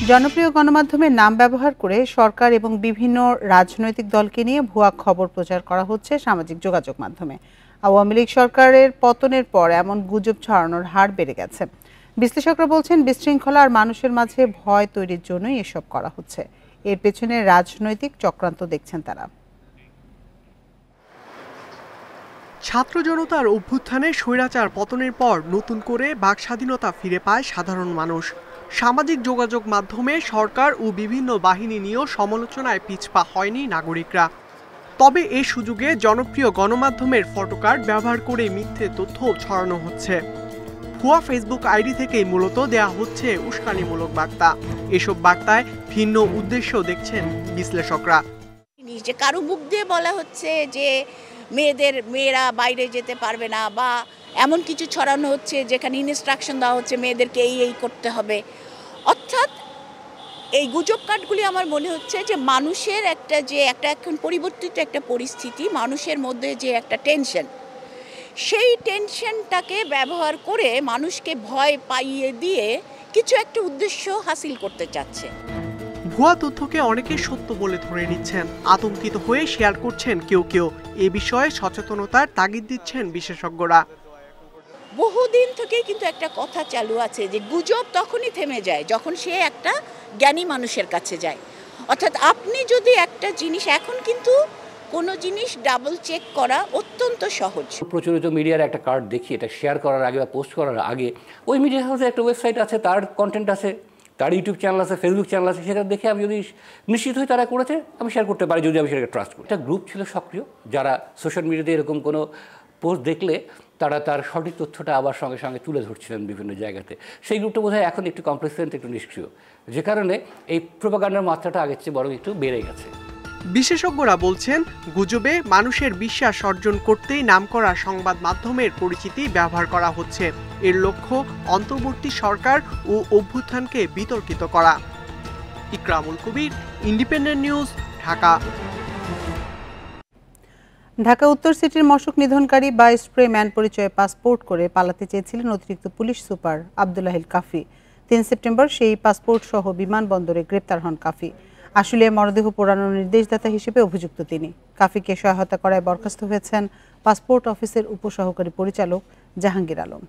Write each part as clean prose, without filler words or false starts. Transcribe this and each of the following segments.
জনপ্রিয় গণমাধ্যমের নাম ব্যবহার করে সরকার এবং বিভিন্ন রাজনৈতিক দলকে নিয়ে ভুয়া খবর প্রচার করা হচ্ছে সামাজিক যোগাযোগ মাধ্যমে। আওয়ামী লীগ সরকারের পতনের পর এমন গুজব ছড়ানোর হার বেড়ে গেছে। বিশ্লেষকরা বলছেন, বিশৃঙ্খলা আর মানুষের মাঝে ভয় তৈরির জন্যই এসব করা হচ্ছে। এর পেছনে রাজনৈতিক চক্রান্ত দেখছেন তারা। ছাত্র জনতার অভ্যুত্থানে স্বৈরাচার পতনের পর নতুন করে বাক স্বাধীনতা ফিরে পায় সাধারণ মানুষ। সামাজিক যোগাযোগ মাধ্যমে সরকার ও বিভিন্ন বাহিনী নিয়েও সমালোচনায় পিছপা হয়নি নাগরিকরা। তবে এই সুযোগে জনপ্রিয় গণমাধ্যমের ফটোকার্ড ব্যবহার করে মিথ্যে তথ্য ছড়ানো হচ্ছে। ভুয়া ফেসবুক আইডি থেকেই মূলত দেয়া হচ্ছে উস্কানিমূলক বার্তা। এসব বার্তায় ভিন্ন উদ্দেশ্য দেখছেন বিশ্লেষকরা। যে কারো মুখ দিয়ে বলা হচ্ছে যে মেয়েরা বাইরে যেতে পারবে না, বা এমন কিছু ছড়ানো হচ্ছে যেখানে ইনস্ট্রাকশন দেওয়া হচ্ছে মেয়েদেরকে এই করতে হবে। অর্থাৎ এই গুজব কার্ডগুলি আমার মনে হচ্ছে যে মানুষের এখন পরিবর্তিত একটা পরিস্থিতি, মানুষের মধ্যে যে একটা টেনশন, সেই টেনশনটাকে ব্যবহার করে মানুষকে ভয় পাইয়ে দিয়ে কিছু একটা উদ্দেশ্য হাসিল করতে চাচ্ছে। ভুয়া তথ্যকে অনেকে সত্য বলে ধরে নিচ্ছেন, আতঙ্কিত হয়ে শেয়ার করছেন কেউ কেউ। এ বিষয়ে সচেতনতার তাগিদ দিচ্ছেন বিশেষজ্ঞরা। বহুদিন থেকেই কিন্তু একটা কথা চালু আছে যে গুজব তখনই থেমে যায় যখন সে একটা জ্ঞানী মানুষের কাছে যায়। অর্থাৎ আপনি যদি একটা জিনিস, এখন কিন্তু কোনো জিনিস ডাবল চেক করা অত্যন্ত সহজ। প্রচলিত মিডিয়ার একটা কার্ড দেখি, এটা শেয়ার করার আগে বা পোস্ট করার আগে ওই মিডিয়া হাউসে একটা ওয়েবসাইট আছে, তার কন্টেন্ট আছে, তার ইউটিউব চ্যানেল আছে, ফেসবুক চ্যানেল আছে, সেটা দেখে আমি যদি নিশ্চিত হই তারা করেছে, আমি শেয়ার করতে পারি যদি আমি সেটাকে ট্রাস্ট করি। একটা গ্রুপ ছিল সক্রিয়, যারা সোশ্যাল মিডিয়াতে এরকম কোনো পোস্ট দেখলে তারা তার সঠিক তথ্যটা আবার সঙ্গে সঙ্গে তুলে ধরছিলেন বিভিন্ন জায়গাতে। সেই গ্রুপটা বোধহয় এখন একটু কমপ্লেসেন্ট, একটু নিষ্ক্রিয়, যে কারণে এই প্রোপাগান্ডার মাত্রাটা আগের চেয়ে বরং একটু বেড়ে গেছে। বিশেষজ্ঞরা বলছেন, গুজবে মানুষের বিশ্বাস অর্জন করতেই নামকরা সংবাদ মাধ্যমের পরিচিতি ব্যবহার করা হচ্ছে। এর লক্ষ্য অন্তর্বর্তী সরকার ও অভ্যুত্থানকে বিতর্কিত করা। ইকরামুল কবির, ইন্ডিপেন্ডেন্ট নিউজ, ঢাকা। ঢাকা উত্তর সিটির মশক নিধনকারী বা স্প্রে ম্যান পরিচয়ে পাসপোর্ট করে পালাতে চেয়েছিলেন অতিরিক্ত পুলিশ সুপার আব্দুল্লাহিল কাফি। 3 সেপ্টেম্বর সেই পাসপোর্ট সহ বিমানবন্দরে গ্রেপ্তার হন কাফি। আশুলিয়ায় মরদেহ পোড়ানোর নির্দেশদাতা হিসেবে অভিযুক্ত তিনি। কাফিকে সহায়তা করায় বরখাস্ত হয়েছেন পাসপোর্ট অফিসের উপসহকারী পরিচালক জাহাঙ্গীর আলম।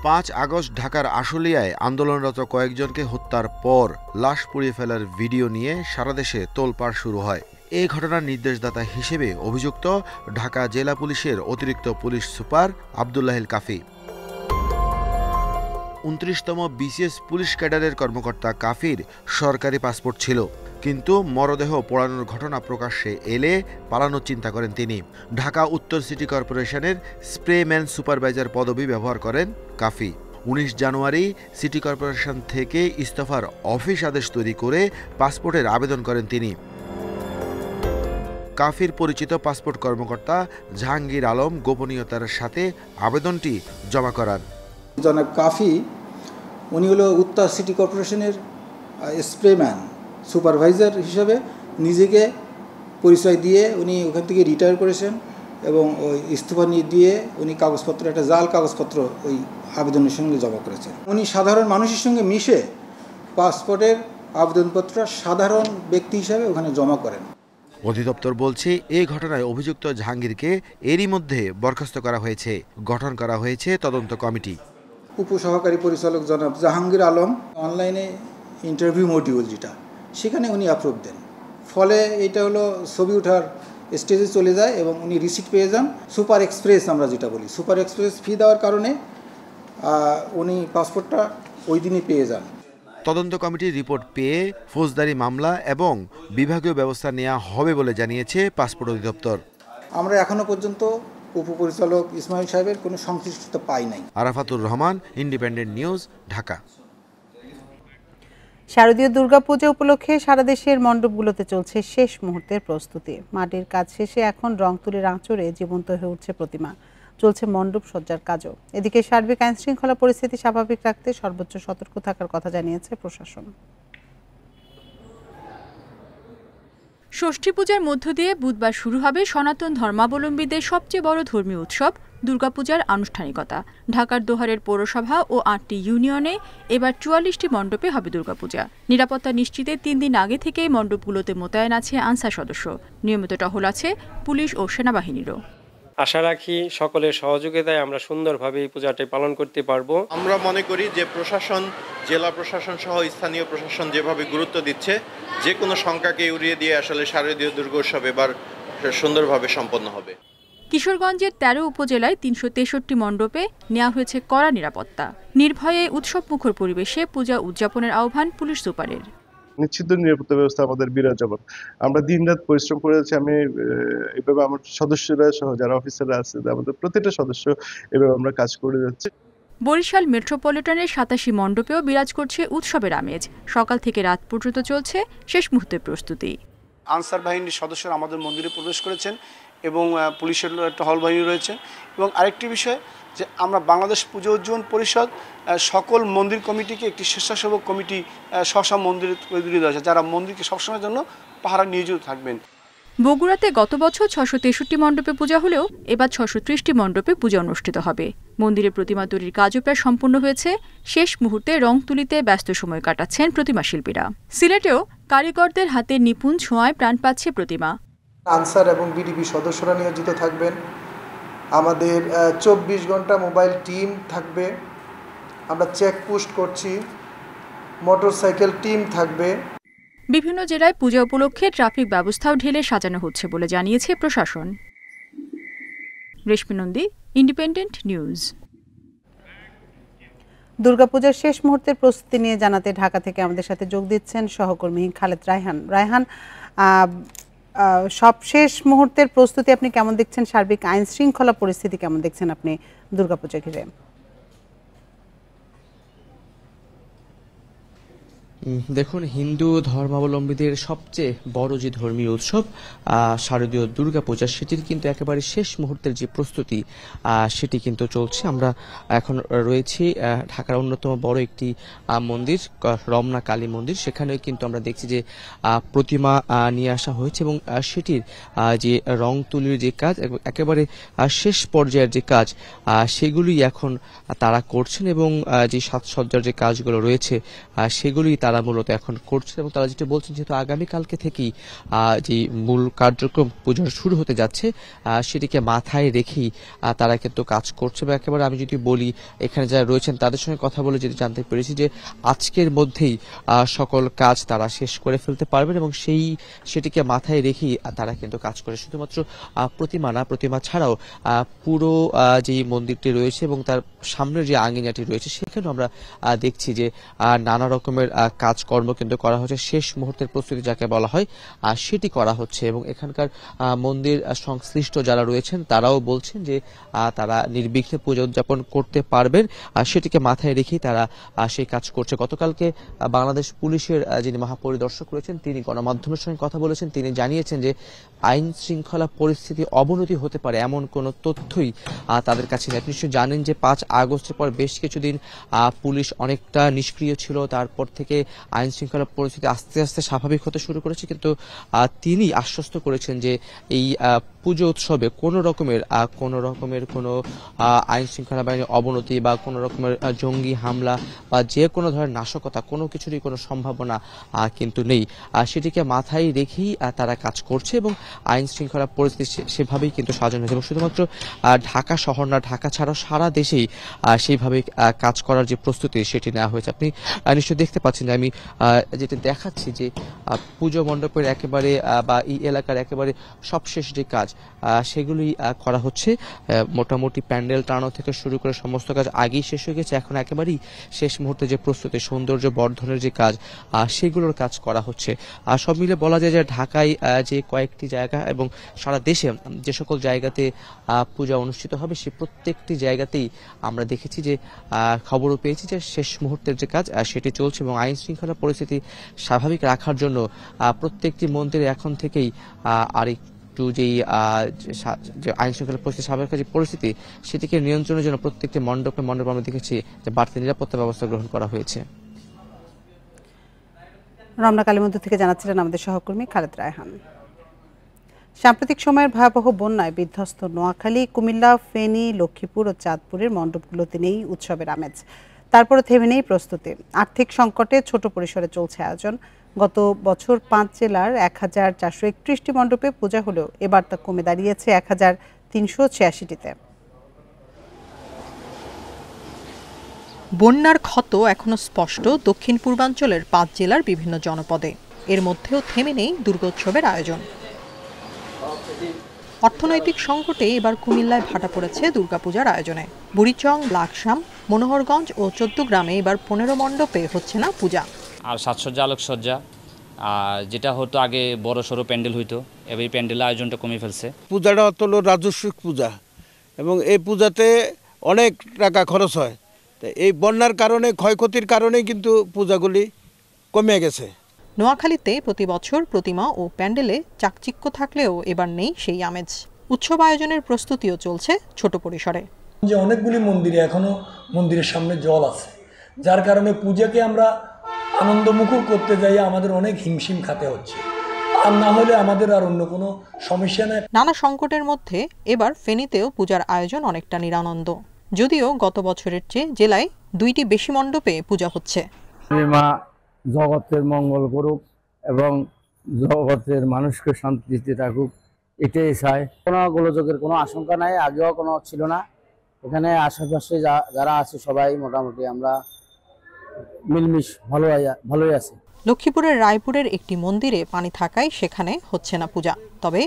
5 আগস্ট ঢাকার আশুলিয়ায় আন্দোলনরত কয়েকজনকে হত্যার পর লাশ পুড়িয়ে ফেলার ভিডিও নিয়ে সারা দেশে তোলপাড় শুরু হয়। এই ঘটনার নির্দেশদাতা হিসেবে অভিযুক্ত ঢাকা জেলা পুলিশের অতিরিক্ত পুলিশ সুপার আব্দুল্লাহিল কাফি। 29তম বিসিএস পুলিশ ক্যাডারের কর্মকর্তা কাফির সরকারি পাসপোর্ট ছিল, কিন্তু মরদেহ পোড়ানোর ঘটনা প্রকাশ্যে এলে পালানোর চিন্তা করেন তিনি। ঢাকা উত্তর সিটি কর্পোরেশনের স্প্রেম্যান সুপারভাইজার পদবি ব্যবহার করেন কাফি। 19 জানুয়ারি সিটি কর্পোরেশন থেকে ইস্তফার অফিস আদেশ তৈরি করে পাসপোর্টের আবেদন করেন তিনি। কাফির পরিচিত পাসপোর্ট কর্মকর্তা জাহাঙ্গীর আলম গোপনীয়তার সাথে আবেদনটি জমা করান। জনাব কাফি উনি হলো উত্তর সিটি কর্পোরেশনের স্প্রেম্যান সুপারভাইজার হিসেবে নিজেকে পরিচয় দিয়ে উনি ওখান থেকে রিটায়ার করেছেন, এবং ওই ইস্তফা দিয়ে উনি কাগজপত্র, একটা জাল কাগজপত্র ওই আবেদনের সঙ্গে জমা করেছেন। উনি সাধারণ মানুষের সঙ্গে মিশে পাসপোর্টের আবেদনপত্র সাধারণ ব্যক্তি হিসাবে ওখানে জমা করেন। অধিদপ্তর বলছে, এই ঘটনায় অভিযুক্ত জাহাঙ্গীরকে এরই মধ্যে বরখাস্ত করা হয়েছে। গঠন করা হয়েছে তদন্ত কমিটি। উপসহকারী পরিচালক জনাব জাহাঙ্গীর আলম অনলাইনে ইন্টারভিউ মডিউল যেটা, সেখানে উনি অ্যাপ্রুভ দেন। ফলে এটা হলো ছবি ওঠার স্টেজে চলে যায় এবং উনি রিসিট পেয়ে যান। সুপার এক্সপ্রেস আমরা যেটা বলি, সুপার এক্সপ্রেস ফি দেওয়ার কারণে উনি পাসপোর্টটা ওই দিনই পেয়ে যান। তদন্ত কমিটির রিপোর্ট পেয়ে ফৌজদারি মামলা এবং বিভাগীয় ব্যবস্থা নেওয়া হবে বলে জানিয়েছে পাসপোর্ট অধিদপ্তর। আমরা এখনো পর্যন্ত উপপরিচালক ইসমাইল সাহেবের কোনো সংশ্লিষ্টতা পাই নাই। Arafatur Rahman, independent news, Dhaka. শারদীয় দুর্গাপূজা উপলক্ষে সারা দেশের মণ্ডপগুলোতে চলছে শেষ মুহূর্তের প্রস্তুতি। মাটির কাজ শেষে এখন রং তুলির আঁচড়ে জীবন্ত হয়ে উঠছে প্রতিমা। চলছে মণ্ডপ সজ্জার কাজও। এদিকে সার্বিক আইনশৃঙ্খলা পরিস্থিতি স্বাভাবিক রাখতে সর্বোচ্চ সতর্ক থাকার কথা জানিয়েছে প্রশাসন। ষষ্ঠী পূজার মধ্য দিয়ে বুধবার শুরু হবে সনাতন ধর্মাবলম্বীদের সবচেয়ে বড় ধর্মীয় উৎসব দুর্গাপূজার আনুষ্ঠানিকতা। ঢাকার দোহারের পৌরসভা ও ৮টি ইউনিয়নে এবার ৪৪টি মণ্ডপে হবে দুর্গাপূজা। নিরাপত্তা নিশ্চিতে ৩ দিন আগে থেকেই মণ্ডপগুলোতে মোতায়েন আছে আনসার সদস্য। নিয়মিত টহল আছে পুলিশ ও সেনাবাহিনীরও। আশা রাখি সকলের সহযোগিতায় আমরা সুন্দরভাবে এই পূজাটি পালন করতে পারবো। আমরা মনে করি যে প্রশাসন, জেলা প্রশাসন সহ স্থানীয় প্রশাসন যেভাবে গুরুত্ব দিচ্ছে, যে কোনো শঙ্কাকে উড়িয়ে দিয়ে আসলে শারদীয় দুর্গোৎসব এবার সুন্দরভাবে সম্পন্ন হবে। কিশোরগঞ্জের ১৩ উপজেলায় ৩৬৩ মণ্ডপে নেওয়া হয়েছে কড়া নিরাপত্তা। নির্ভয়ে উৎসবমুখর পরিবেশে পূজা উদযাপনের আহ্বান পুলিশ সুপারের। নিশ্চিত নিরাপত্তা ব্যবস্থা আমাদের বিরাজমান। আমরা দিনরাত পরিশ্রম করে যাচ্ছি। আমি এভাবে আমার সদস্যরা সহ যারা অফিসাররা আছে, আমাদের প্রতিটা সদস্য এভাবে আমরা কাজ করে যাচ্ছি। বরিশাল মেট্রোপলিটনের ৮৭ মণ্ডপেও বিরাজ করছে উৎসবের আমেজ। সকাল থেকে রাত পর্যন্ত চলছে শেষ মুহূর্তের প্রস্তুতি। আনসার বাহিনীর সদস্যরা আমাদের মন্দিরে প্রবেশ করেছেন এবং পুলিশের টহল বাহিনী রয়েছে। এবং আরেকটি বিষয় যে আমরা বাংলাদেশ পুজো উজ্জীবন পরিষদ সকল মন্দির কমিটিকে একটি স্বেচ্ছাসেবক কমিটি স্ব মন্দিরে তৈরি রয়েছে, যারা মন্দিরকে সবসময়ের জন্য পাহারা নিয়োজিত থাকবেন। বগুড়াতে গত বছর ৬৬৩ মণ্ডপে পূজা হলেও এবার ৬৩০টি মণ্ডপে পূজা অনুষ্ঠিত হবে। মন্দিরের প্রতিমা তৈরির কাজও প্রায় সম্পূর্ণ হয়েছে। শেষ মুহূর্তে রং তুলিতে ব্যস্ত সময় কাটাচ্ছেন প্রতিমা শিল্পীরা। সিলেটেও কারিগরদের হাতে নিপুণ ছোঁয়ায় প্রাণ পাচ্ছে প্রতিমা। আনসার এবং বিডিবি সদস্যরা নিয়োজিত থাকবেন। আমাদের ২৪ ঘন্টা মোবাইল টিম থাকবে। আমরা চেকপোস্ট করছি, মোটরসাইকেল টিম থাকবে। বিভিন্ন জেলায় পূজা উপলক্ষে ট্রাফিক ব্যবস্থাও ঢেলে সাজানো হচ্ছে বলে জানিয়েছে প্রশাসন। রেশমি নন্দী, ইন্ডিপেন্ডেন্ট নিউজ। দুর্গাপূজার শেষ মুহূর্তের প্রস্তুতি নিয়ে জানাতে ঢাকা থেকে আমাদের সাথে যোগ দিচ্ছেন সহকর্মী খালেদ রায়হান। রায়হান, সব শেষ মুহূর্তের প্রস্তুতি আপনি কেমন দেখছেন? সার্বিক আইন শৃঙ্খলা পরিস্থিতি কেমন দেখছেন আপনি দুর্গাপূজা ঘিরে? দেখুন, হিন্দু ধর্মাবলম্বীদের সবচেয়ে বড় যে ধর্মীয় উৎসব শারদীয় দুর্গাপূজা, সেটির কিন্তু একেবারে শেষ মুহূর্তের যে প্রস্তুতি সেটি কিন্তু চলছে। আমরা এখন রয়েছি ঢাকার অন্যতম বড় একটি মন্দির, রমনা কালী মন্দির। সেখানেও কিন্তু আমরা দেখছি যে প্রতিমা নিয়ে আসা হয়েছে এবং সেটির যে রং তুলির যে কাজ, একেবারে শেষ পর্যায়ের যে কাজ, সেগুলি এখন তারা করছেন এবং যে সাজসজ্জার যে কাজগুলো রয়েছে সেগুলি তারা মূলত এখন করছে। এবং তারা যেটা বলছেন, যেহেতু আগামীকালকে থেকেই যে মূল কার্যক্রম পূজার শুরু হতে যাচ্ছে, সেটিকে মাথায় রেখেই তারা কিন্তু কাজ করছে। বা একেবারে আমি যদি বলি, এখানে যারা রয়েছেন তাদের সঙ্গে কথা বলে যেটি জানতে পেরেছি যে আজকের মধ্যেই সকল কাজ তারা শেষ করে ফেলতে পারবেন এবং সেটিকে মাথায় রেখেই তারা কিন্তু কাজ করে। শুধুমাত্র প্রতিমা না, প্রতিমা ছাড়াও পুরো যে মন্দিরটি রয়েছে এবং তার সামনের যে আঙ্গিনাটি রয়েছে, সেখানেও আমরা দেখছি যে নানা রকমের কাজকর্ম কিন্তু করা হচ্ছে। শেষ মুহূর্তের প্রস্তুতি যাকে বলা হয় সেটি করা হচ্ছে এবং এখানকার মন্দির সংশ্লিষ্ট যারা রয়েছেন তারাও বলছেন যে তারা নির্বিঘ্নে পূজা উদযাপন করতে পারবেন, সেটিকে মাথায় রেখেই তারা সেই কাজ করছে। গতকালকে বাংলাদেশ পুলিশের যিনি মহাপরিদর্শক রয়েছেন, তিনি গণমাধ্যমের সঙ্গে কথা বলেছেন। তিনি জানিয়েছেন যে আইন শৃঙ্খলা পরিস্থিতি অবনতি হতে পারে এমন কোনো তথ্যই তাদের কাছে নেই। আপনি নিশ্চয়ই জানেন যে ৫ আগস্টের পর বেশ কিছুদিন পুলিশ অনেকটা নিষ্ক্রিয় ছিল, তারপর থেকে আইন শৃঙ্খলা পরিস্থিতি আস্তে আস্তে স্বাভাবিক হতে শুরু করেছে। কিন্তু তিনি আশ্বস্ত করেছেন যে এই পুজো উৎসবে কোনো রকমের কোনো আইন শৃঙ্খলা বাহিনীর অবনতি বা কোনো রকমের জঙ্গি হামলা বা যে কোনো ধরনের নাশকতা, কোনো কিছুরই কোনো সম্ভাবনা কিন্তু নেই। সেটিকে মাথায় রেখেই তারা কাজ করছে এবং আইন শৃঙ্খলা পরিস্থিতি সেভাবেই কিন্তু সাজানো হয়েছে। এবং শুধুমাত্র ঢাকা শহর না, ঢাকা ছাড়াও সারা দেশেই সেইভাবে কাজ করার যে প্রস্তুতি সেটি নেওয়া হয়েছে। আপনি নিশ্চয়ই দেখতে পাচ্ছেন যে আমি যেটা দেখাচ্ছি যে পুজো মণ্ডপের একেবারে বা এই এলাকার একেবারে সবশেষ যে কাজ সেগুলি করা হচ্ছে। মোটামুটি প্যান্ডেল টানো থেকে শুরু করে সমস্ত কাজ আগেই শেষ হয়ে গেছে। এখন একেবারেই শেষ মুহূর্তে যে প্রস্তুতি, সৌন্দর্য বর্ধনের যে কাজ, সেগুলোর কাজ করা হচ্ছে। সব মিলে বলা যায় যে ঢাকায় যে কয়েকটি জায়গা এবং সারা দেশে যে সকল জায়গাতে পূজা অনুষ্ঠিত হবে, সে প্রত্যেকটি জায়গাতেই আমরা দেখেছি যে খবরও পেয়েছি যে শেষ মুহূর্তের যে কাজ সেটি চলছে এবং আইন শৃঙ্খলা পরিস্থিতি স্বাভাবিক রাখার জন্য প্রত্যেকটি মন্দিরে এখন থেকেই আরেকটু যেই আইন শৃঙ্খলা পরিস্থিতি স্বাভাবিক যে পরিস্থিতি, সেটিকে নিয়ন্ত্রণের জন্য প্রত্যেকটি মণ্ডপে আমরা দেখেছি যে বাড়তি নিরাপত্তা ব্যবস্থা গ্রহণ করা হয়েছে। রমনা কালী মন্দির থেকে জানাচ্ছিলেন আমাদের সহকর্মী খালেদ রায়হান। সাম্প্রতিক সময়ের ভয়াবহ বন্যায় বিধ্বস্ত নোয়াখালী, কুমিল্লা, ফেনী, লক্ষ্মীপুর ও চাঁদপুরের মণ্ডপগুলোতে নেই উৎসবের আমেজ। তারপরও থেমে নেই প্রস্তুতি। আর্থিক সংকটে ছোট পরিসরে চলছে আয়োজন। গত বছর 5 জেলার 1431টি মণ্ডপে পূজা হলেও এবার তা কমে দাঁড়িয়েছে 1386টিতে। বন্যার ক্ষত এখনো স্পষ্ট দক্ষিণ পূর্বাঞ্চলের 5 জেলার বিভিন্ন জনপদে। এর মধ্যেও থেমে নেই দুর্গোৎসবের আয়োজন। অর্থনৈতিক সংকটে এবার কুমিল্লায় ভাটা পড়েছে দুর্গাপূজার আয়োজনে। বুড়িচং, লাকসাম, মনোহরগঞ্জ ও 14 গ্রামে এবার 15 মণ্ডপে হচ্ছে না পূজা। আর সাজসজ্জা, আলোকসজ্জা যেটা হতো আগে বড় সড়ো প্যান্ডেল হইতো, এবার এই প্যান্ডেলের আয়োজনটা কমে ফেলছে। পূজাটা হলো রাজস্বিক পূজা এবং এই পূজাতে অনেক টাকা খরচ হয়। এই বন্যার কারণে, ক্ষয়ক্ষতির কারণে কিন্তু পূজাগুলি কমে গেছে। নোয়াখালীতে প্রতি বছর প্রতিমা ও প্যান্ডেলে চাকচিক্য থাকলেও এবার নেই সেই আমেজ। উৎসব আয়োজনের প্রস্তুতিও চলছে ছোট পরিসরে। যে অনেকগুলি মন্দিরে এখনো মন্দিরের সামনে জল আছে, যার কারণে পূজাকে আমরা আনন্দমুখর করতে যাই আমাদের অনেক হিমশিম খাতে হচ্ছে। আর না হলে আমাদের আর অন্য কোনো সমস্যা নেই। নানা সংকটের মধ্যে এবার ফেনীতেও পূজার আয়োজন অনেকটা নিরানন্দ। যদিও গত বছরের চেয়ে জেলায় 2টি বেশি মণ্ডপে পূজা হচ্ছে। মা জগতের মঙ্গল করুক এবং জগতের মানুষকে শান্তিতে রাখুক, এটাই চাই। কোনো গোলযোগের কোনো আশঙ্কা নাই, আগেও কোনো ছিল না। এখানে আশেপাশে যারা আছে সবাই মোটামুটি আমরা মিলমিশ ভালোই আছে। লক্ষ্মীপুরের রায়পুরের একটি মন্দিরে পানি থাকায় সেখানে হচ্ছে না পূজা। তবে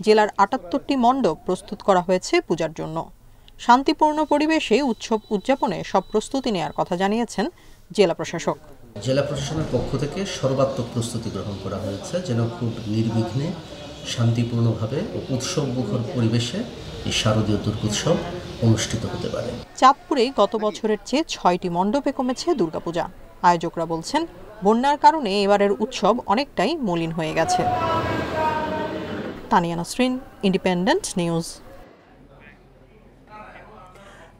জেলার 78টি মণ্ডপ প্রস্তুত করা হয়েছে পূজার জন্য। শান্তিপূর্ণ পরিবেশে উৎসব উদযাপনে সব প্রস্তুতি নেওয়ার কথা জানিয়েছেন জেলা প্রশাসক। জেলা প্রশাসনের পক্ষ থেকে সর্বাত্মক প্রস্তুতি গ্রহণ করা হয়েছে যেন খুব নির্বিঘ্নে, শান্তিপূর্ণভাবে ও উৎসবমুখর পরিবেশে এই শারদীয় দুর্গোৎসব অনুষ্ঠিত হতে পারে। চাঁদপুরে গত বছরের চেয়ে 6টি মণ্ডপে কমেছে দুর্গাপূজা। আয়োজকরা বলছেন, বন্যার কারণে এবারের উৎসব অনেকটাই মলিন হয়ে গেছে। Tania Nasrin, independent news.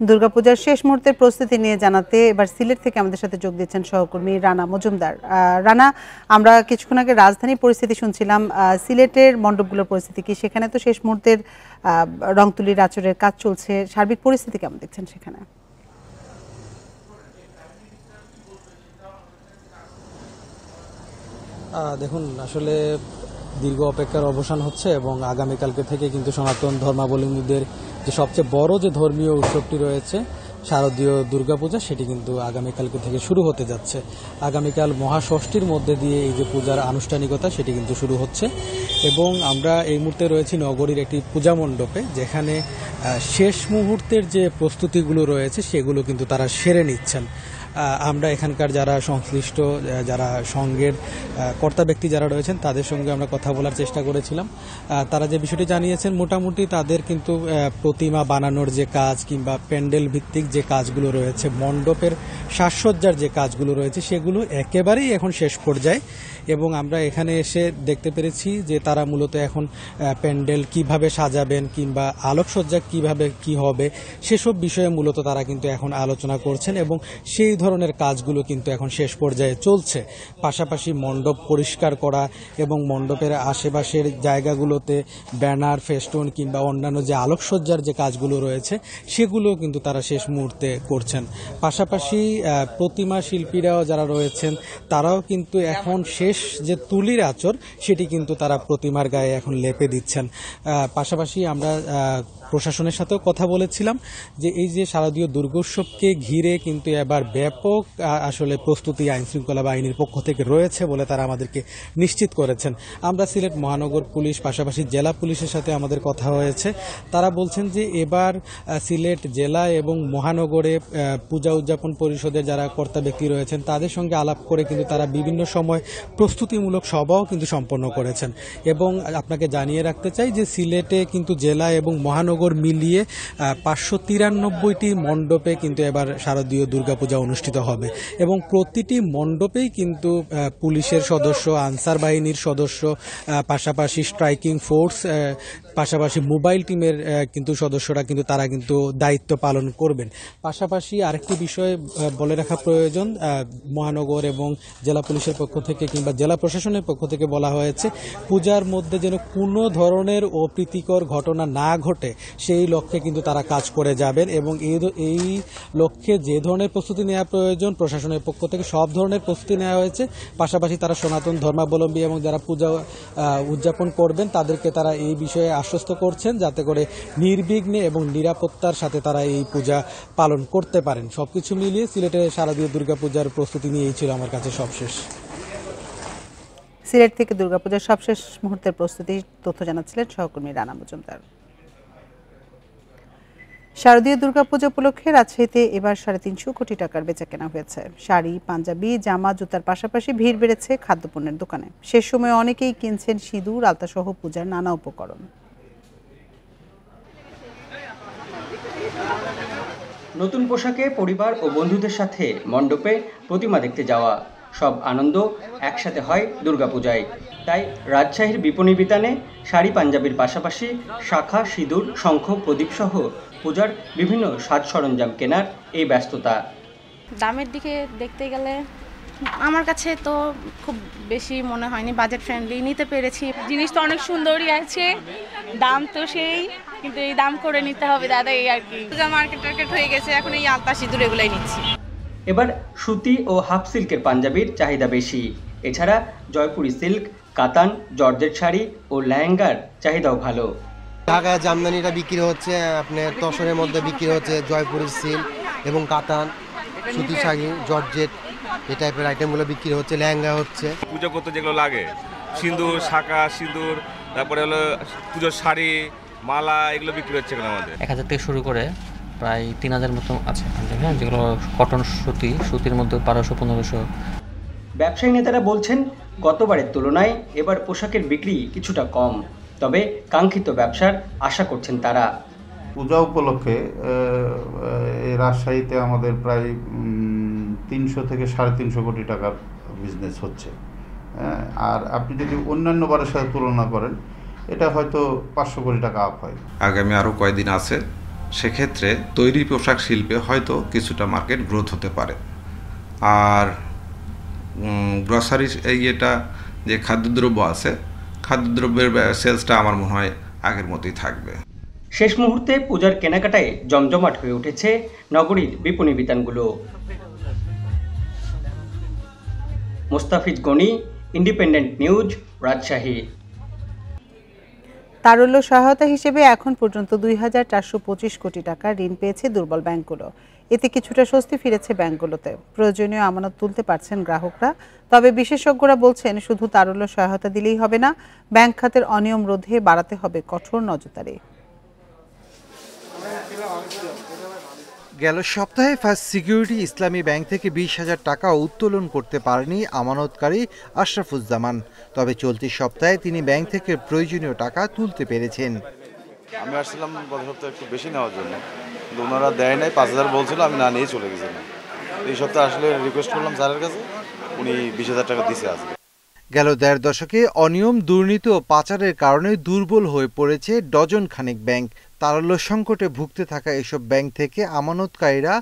দুর্গাপূজার শেষ মুহূর্তের প্রস্তুতি নিয়ে জানাতে এবার সিলেট থেকে আমাদের সাথে যোগ দিচ্ছেন সহকর্মী রানা মজুমদার। রানা, আমরা কিছুক্ষণ আগে রাজধানীর পরিস্থিতি শুনছিলাম, সিলেটের মণ্ডপগুলোর পরিস্থিতি কি? সেখানে তো শেষ মুহূর্তের রংতুলির আঁচড়ের কাজ চলছে, সার্বিক পরিস্থিতি কেমন দেখছেন সেখানে? দেখুন, আসলে দীর্ঘ অপেক্ষার অবসান হচ্ছে এবং আগামীকালকে থেকে কিন্তু সনাতন ধর্মাবলম্বীদের যে সবচেয়ে বড় যে ধর্মীয় উৎসবটি রয়েছে শারদীয় দুর্গাপূজা, সেটি কিন্তু আগামীকালকে থেকে শুরু হতে যাচ্ছে। আগামীকাল মহাষষ্ঠীর মধ্যে দিয়ে এই যে পূজার আনুষ্ঠানিকতা সেটি কিন্তু শুরু হচ্ছে এবং আমরা এই মুহূর্তে রয়েছি নগরীর একটি পূজা মণ্ডপে, যেখানে শেষ মুহূর্তের যে প্রস্তুতিগুলো রয়েছে সেগুলো কিন্তু তারা সেরে নিচ্ছেন। আমরা এখানকার যারা সংশ্লিষ্ট, যারা সঙ্গের কর্তা ব্যক্তি যারা রয়েছেন তাদের সঙ্গে আমরা কথা বলার চেষ্টা করেছিলাম। তারা যে বিষয়টি জানিয়েছেন, মোটামুটি তাদের কিন্তু প্রতিমা বানানোর যে কাজ কিংবা প্যান্ডেল ভিত্তিক যে কাজগুলো রয়েছে, মণ্ডপের সাজসজ্জার যে কাজগুলো রয়েছে, সেগুলো একেবারেই এখন শেষ পর্যায়ে। এবং আমরা এখানে এসে দেখতে পেরেছি যে তারা মূলত এখন প্যান্ডেল কিভাবে সাজাবেন কিংবা আলোকসজ্জা কিভাবে কি হবে সেসব বিষয়ে মূলত তারা কিন্তু এখন আলোচনা করছেন এবং সেই ধরনের কাজগুলো কিন্তু এখন শেষ পর্যায়ে চলছে। পাশাপাশি মণ্ডপ পরিষ্কার করা এবং মণ্ডপের আশেপাশের জায়গাগুলোতে ব্যানার, ফেস্টুন কিংবা অন্যান্য যে আলোকসজ্জার যে কাজগুলো রয়েছে সেগুলো কিন্তু তারা শেষ মুহূর্তে করছেন। পাশাপাশি প্রতিমা শিল্পীরাও যারা রয়েছেন তারাও কিন্তু এখন শেষ যে তুলির আঁচড় সেটি কিন্তু তারা প্রতিমার গায়ে এখন লেপে দিচ্ছেন। পাশাপাশি আমরা প্রশাসনের সাথেও কথা বলেছিলাম যে এই যে শারদীয় দুর্গোৎসবকে ঘিরে কিন্তু এবার ব্যাপক আসলে প্রস্তুতি আইনশৃঙ্খলা বাহিনীর পক্ষ থেকে রয়েছে বলে তারা আমাদেরকে নিশ্চিত করেছেন। আমরা সিলেট মহানগর পুলিশ পাশাপাশি জেলা পুলিশের সাথে আমাদের কথা হয়েছে। তারা বলছেন যে এবার সিলেট জেলা এবং মহানগরে পূজা উদযাপন পরিষদের যারা কর্তা ব্যক্তি রয়েছেন তাদের সঙ্গে আলাপ করে কিন্তু তারা বিভিন্ন সময় প্রস্তুতিমূলক সভাও কিন্তু সম্পন্ন করেছেন। এবং আপনাকে জানিয়ে রাখতে চাই যে সিলেটে কিন্তু জেলা এবং মহানগর মিলিয়ে 593টি মণ্ডপে কিন্তু এবার শারদীয় দুর্গাপূজা অনুষ্ঠিত অনুষ্ঠিত হবে এবং প্রতিটি মণ্ডপেই কিন্তু পুলিশের সদস্য, আনসার বাহিনীর সদস্য, পাশাপাশি স্ট্রাইকিং ফোর্স, পাশাপাশি মোবাইল টিমের কিন্তু সদস্যরা কিন্তু তারা কিন্তু দায়িত্ব পালন করবেন। পাশাপাশি আরেকটি বিষয় বলে রাখা প্রয়োজন, মহানগর এবং জেলা পুলিশের পক্ষ থেকে কিংবা জেলা প্রশাসনের পক্ষ থেকে বলা হয়েছে পূজার মধ্যে যেন কোনো ধরনের অপ্রীতিকর ঘটনা না ঘটে সেই লক্ষ্যে কিন্তু তারা কাজ করে যাবেন এবং এই লক্ষ্যে যে ধরনের প্রস্তুতি নেওয়া প্রয়োজন প্রশাসনের পক্ষ থেকে সব ধরনের প্রস্তুতি নেওয়া হয়েছে। পাশাপাশি তারা সনাতন ধর্মাবলম্বী এবং যারা পূজা উদযাপন করবেন তাদেরকে তারা এই বিষয়ে আশ্বস্ত করছেন যাতে করে নির্বিঘ্নে এবং নিরাপত্তার সাথে তারা এই পূজা পালন করতে পারেন। সবকিছু মিলিয়ে সিলেটে শারদীয় দুর্গাপূজার প্রস্তুতি নিয়েই ছিল আমার কাছে সবশেষ। সিলেট থেকে দুর্গাপূজার সবশেষ মুহূর্তের প্রস্তুতির তথ্য জানাচ্ছিলেন সহকর্মী রানা মজুমদার। শারদীয় দুর্গাপূজা উপলক্ষে রাজশাহীতে এবার 350 কোটি টাকার বেচাকেনা হয়েছে। শাড়ি, পাঞ্জাবি, জামা, জুতার পাশাপাশি ভিড় বেড়েছে খাদ্যপণ্যের দোকানে। শেষ সময়ে অনেকেই কিনছেন সিঁদুর, আলতাসহ পূজার নানা উপকরণ। নতুন পোশাকে পরিবার ও বন্ধুদের সাথে মণ্ডপে প্রতিমা দেখতে যাওয়া, সব আনন্দ একসাথে হয় দুর্গাপূজায়। তাই রাজশাহীর বিপণী বিতানে শাড়ি পাঞ্জাবির পাশাপাশি শাখা, সিঁদুর, শঙ্খ, প্রদীপ সহ পূজার বিভিন্ন সাজ সরঞ্জাম কেনার এই ব্যস্ততা। দামের দিকে দেখতে গেলে আমার কাছে তো খুব বেশি মনে হয়নি, বাজেট ফ্রেন্ডলি নিতে পেরেছি। জিনিস তো অনেক সুন্দরই আছে, দাম তো সেই, কিন্তু এই দাম করে নিতে হবে দাদা, এই আর কি। মার্কেট টার্কেট হয়ে গেছে, এখন এই আলতা সিঁদুর এগুলাই নিচ্ছি। এবার সুতি ও হাফ সিল্কের পাঞ্জাবির চাহিদা বেশি। এছাড়া জয়পুরি সিল্ক, কাতান, জর্জেট শাড়ি ও লেহেঙ্গার চাহিদাও ভালো। ঢাকায় জামদানিটা বিক্রি হচ্ছে, আপনার তসরের মধ্যে বিক্রি হচ্ছে জয়পুরি সিল্ক এবং কাতান, সুতি শাড়ি, জর্জেট এই টাইপের আইটেমগুলো বিক্রি হচ্ছে, লেহেঙ্গা হচ্ছে। পুজো করতে যেগুলো লাগে, সিঁদুর, শাঁখা, সিঁদুর, তারপরে হলো পুজোর শাড়ি, মালা, এগুলো বিক্রি হচ্ছে এখানে আমাদের। 1000 থেকে শুরু করে প্রায় 3000 মতো আছে, হ্যাঁ, যেগুলো কটন সুতির মধ্যে 1200-1500। ব্যবসায়ী নেতারা বলছেন গতবারের তুলনায় এবার পোশাকের বিক্রি কিছুটা কম, তবে কাঙ্ক্ষিত ব্যবসার আশা করছেন তারা। পূজা উপলক্ষে রাজশাহীতে আমাদের প্রায় 300 থেকে 350 কোটি টাকার বিজনেস হচ্ছে। আর আপনি যদি অন্যান্য বারের সাথে তুলনা করেন এটা হয়তো 500 কোটি টাকা আপ হয়। আগামী আরও কয়েকদিন আছে, সেক্ষেত্রে তৈরি পোশাক শিল্পে হয়তো কিছুটা মার্কেট গ্রোথ হতে পারে। আর গ্রসারি এটা যে খাদ্যদ্রব্য আছে, খাদ্যদ্রব্যের সেলসটা আমার মনে হয় আগের মতোই থাকবে। শেষ মুহূর্তে পূজার কেনাকাটায় জমজমাট হয়ে উঠেছে নগরীর বিপণী বিতানগুলো। Mostafiz Gani, independent news, Rajshahi. তারল্য সহায়তা হিসেবে এখন পর্যন্ত 2425 কোটি টাকা ঋণ পেয়েছে দুর্বল ব্যাংকগুলো। এতে কিছুটা স্বস্তি ফিরেছে ব্যাংকগুলোতে। প্রয়োজনীয় আমানত তুলতে পারছেন গ্রাহকরা। তবে বিশেষজ্ঞরা বলছেন শুধু তারল্য সহায়তা দিলেই হবে না, ব্যাংক খাতের অনিয়ম রোধে বাড়াতে হবে কঠোর নজরদারি। গেল সপ্তাহে ফার্স্ট সিকিউরিটি ইসলামী ব্যাংক থেকে 20,000 টাকা উত্তোলন করতে পারেনি আমানতকারী আশরাফুজ্জামান। তবে চলতি সপ্তাহে তিনি ব্যাংক থেকে প্রয়োজনীয় টাকা তুলতে পেরেছেন। আমি আসছিলাম গত সপ্তাহে একটু বেশি নেওয়ার জন্য, কিন্তু ওনারা দেয় নাই, 5000 বলছিল, আমি না নিয়ে চলে গেছিলাম। এই সপ্তাহে আসলে রিকোয়েস্ট করলাম স্যারের কাছে, উনি 20,000 টাকা দিছে আজকে। গেল 1.5 দশকে অনিয়ম, দুর্নীতি ও পাচারের কারণে দুর্বল হয়ে পড়েছে ডজন খানেক ব্যাংক। তারল্য সংকটে ভুগতে থাকা এসব ব্যাংক থেকে আমানতকারীরা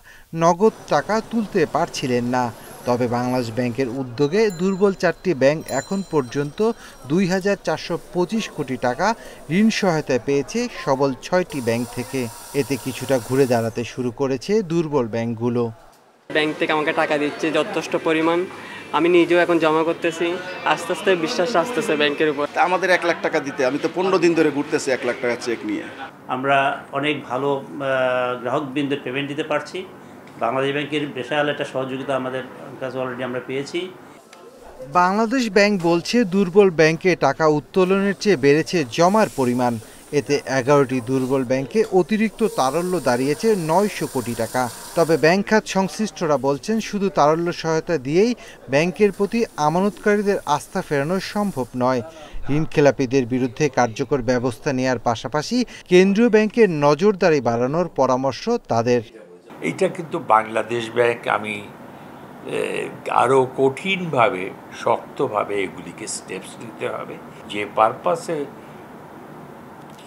নগদ টাকা তুলতে পারছিলেন না। তবে বাংলাদেশ ব্যাংকের উদ্যোগে দুর্বল 4টি ব্যাংক এখন পর্যন্ত 2425 কোটি টাকা ঋণ সহায়তা পেয়েছে সবল 6টি ব্যাংক থেকে। এতে কিছুটা ঘুরে দাঁড়াতে শুরু করেছে দুর্বল ব্যাংকগুলো। ব্যাংক থেকে আমাকে টাকা দিচ্ছে যথেষ্ট পরিমাণ, আমি নিজেও এখন জমা করতেছি, আস্তে আস্তে বিশ্বাস আসতেছে ব্যাংকের উপর। আমাদের 1 লাখ টাকা দিতে আমি তো 15 দিন ধরে ঘুরতেছি 1 লাখ টাকা চেক নিয়ে। আমরা অনেক ভালো গ্রাহকবৃন্দের পেমেন্ট দিতে পারছি। বাংলাদেশ ব্যাংকের বিশাল একটা সহযোগিতা আমাদের কাছে অলরেডি আমরা পেয়েছি। বাংলাদেশ ব্যাংক বলছে দুর্বল ব্যাংকে টাকা উত্তোলনের চেয়ে বেড়েছে জমার পরিমাণ। এতে 11টি দুর্বল ব্যাংকে অতিরিক্ত তারল্য দাঁড়িয়েছে 900 কোটি টাকা। তবে ব্যাংক খাত সংশ্লিষ্টরা বলছেন শুধু তারল্য সহায়তা দিয়েই ব্যাংকের প্রতি আমানতকারীদের আস্থা ফেরানো সম্ভব নয়। ঋণখেলাপিদের বিরুদ্ধে কার্যকর ব্যবস্থা নেওয়ার পাশাপাশি কেন্দ্রীয় ব্যাংকের নজরদারি বাড়ানোর পরামর্শ তাদের। এইটা কিন্তু বাংলাদেশ ব্যাংক আমি আরও কঠিনভাবে শক্তভাবে এগুলিকে স্টেপস নিতে হবে। যে পারপাসে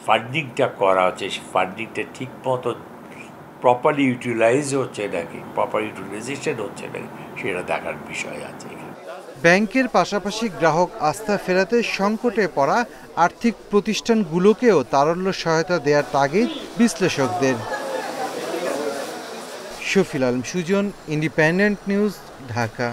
ফান্ডিংটা করা হচ্ছে সেই ফান্ডিংটা ঠিক মতো প্রপারলি ইউটিলাইজ হচ্ছে নাকি, প্রপার ইউটিলাইজেশন হচ্ছে নাকি সেটা দেখার বিষয় আছে। ব্যাংকের পাশাপাশি গ্রাহক আস্থা ফেরাতে সংকটে পড়া আর্থিক প্রতিষ্ঠানগুলোকেও তারল্য সহায়তা দেওয়ার তাগিদ বিশ্লেষকদের। Shafil Alam Sujan, Independent news, Dhaka.